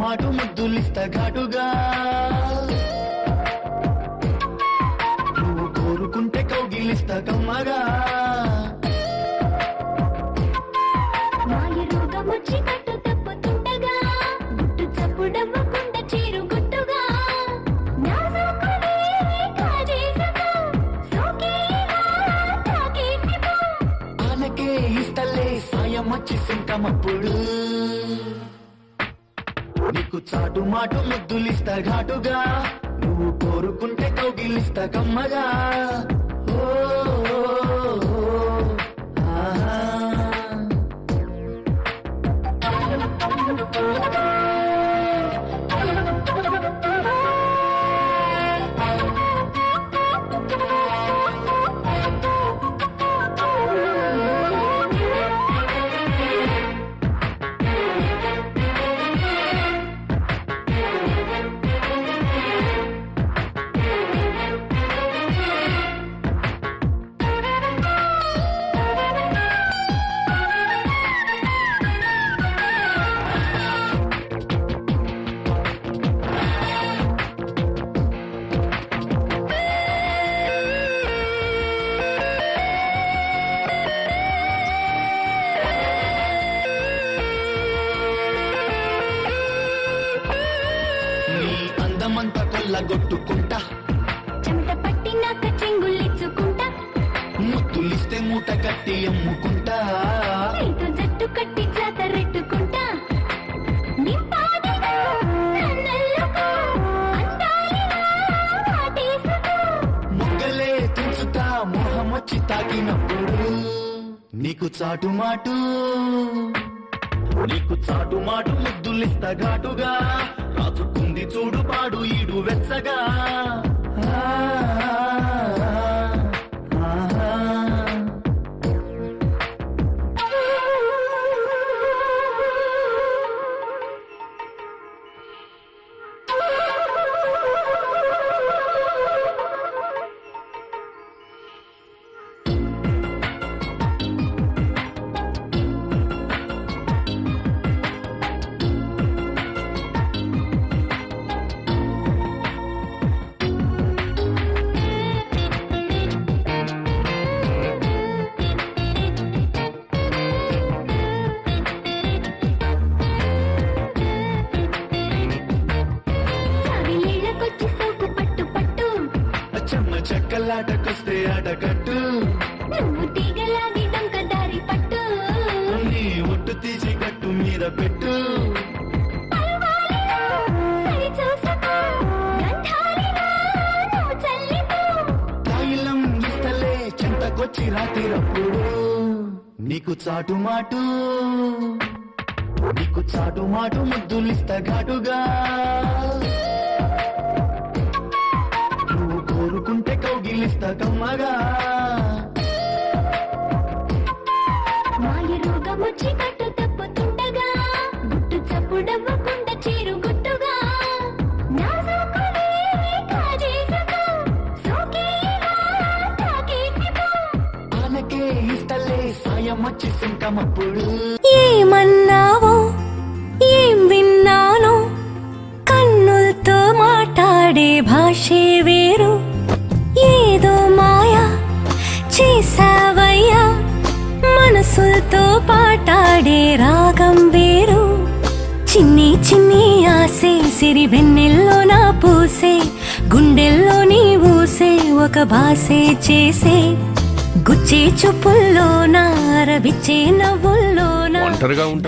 మాటు ముద్దులిస్తా ఘాటుగా నువ్వు కోరుకుంటే కౌగిలిస్తా కమ్మగా మాయ రోగమొచ్చి కట్టు తప్పుతుండగా గుట్టు చప్పుడవ్వకుండా చేరు గుట్టుగా నాజుకునే కాజేసగా సోకేలా తాకేసిపో ఆనకే ఇస్తలే సాయం వచ్చి సింకమప్పుడు నీకు చాటు మాటు ముద్దులిస్తా ఘాటుగా నువ్వు కోరుకుంటే కౌగిలిస్తా కమ్మగా ఓ ఆహా. నీ అందమంతా కొల్లగొట్టుకుంటా చెమట పట్టినాక చెంగులిచ్చుకుంటా ముత్తులిస్తే మూట కట్టి అమ్ముకుంటా నీతో జట్టు కట్టి జాతరెట్టుకుంటా నింపాదిగా నన్నల్లుకో అందాలిగా వాటేసుకో మొగ్గలే తుంచుతా మోహం వచ్చి తాకినప్పుడు నీకు చాటు మాటు ముద్దులిస్తా ఘాటుగా రాచుకుంది చూడు పాడు ఈడు వెచ్చగా ఆ, ఆహా. చావిలీళ్ళకొచ్చి సోకు పట్టు పట్టు చెమ్మ చెక్కలాటకొస్తే ఆటకట్టు నువ్వు తీగలాగి డొంక దారి పట్టు నీ ఒట్టు తీసి కట్టు మీద పెట్టు పరువాలిలో సరి చూసుకో గంధాలిలో నువ్వు చల్లిపో తైలం ఇస్తలే చెంతకొచ్చి రాత్రిరప్పుడు నీకు చాటు మాటు ముద్దులిస్తా ఘాటుగా నువ్వు కోరుకుంటే కౌగిలిస్తా కమ్మగా మాయ రోగమొచ్చి కట్టు తప్పుతుండగా గుట్టు చప్పుడవ్వకుండా చేరు గుట్టుగా నాజుకునే కాజేసగా సోకేలా తాకేసిపో ఆనకే ఇస్తలే సాయం వచ్చి సింకమప్పుడు ఏమన్నావో ఏం విన్నానో కన్నులతో మాట్లాడే భాషే వేరు ఏదో మాయా చేసావయ్యా మనసులతో పాటాడే రాగం వేరు చిన్ని చిన్ని ఆసే సిరి వెన్నెల్లో నా పూసే గుండెల్లో నీ ఊసే ఒక భాసే చేసే గుచ్చే చూపుల్లోనా రవిచ్చే నవ్వుల్లోనా ఒంటరిగా ఉంటా